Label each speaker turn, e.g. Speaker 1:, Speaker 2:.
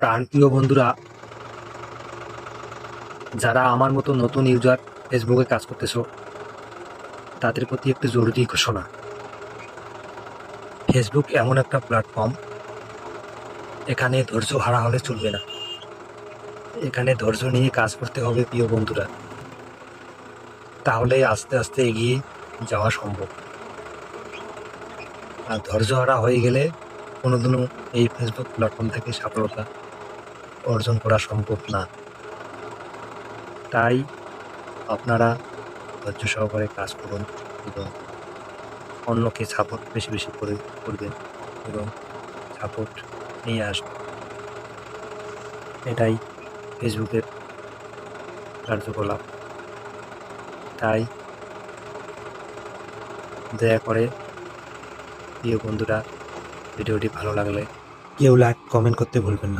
Speaker 1: প্রাণপ্রিয় বন্ধুরা, যারা আমার মতো নতুন ইউজার ফেসবুকে কাজ করতেছো, তাদের প্রতি একটি জরুরি ঘোষণা। ফেসবুক এমন একটা প্ল্যাটফর্ম, এখানে ধৈর্য হারা হলে চলবে না। এখানে ধৈর্য নিয়ে কাজ করতে হবে প্রিয় বন্ধুরা, তাহলে আস্তে আস্তে এগিয়ে যাওয়া সম্ভব। আর ধৈর্য হারা হয়ে গেলে কোনোদিনও এই ফেসবুক প্ল্যাটফর্ম থেকে সফলতা অর্জন করা সম্ভব না। তাই আপনারা ধৈর্য সহকারে কাজ করুন এবং অন্যকে সাপোর্ট বেশি বেশি করে করবেন এবং সাপোর্ট নিয়ে আসবেন। এটাই ফেসবুকের কার্যকলাপ। তাই দয়া করে প্রিয় বন্ধুরা, ভিডিওটি ভালো লাগলে কেউ লাইক কমেন্ট করতে ভুলবেন না।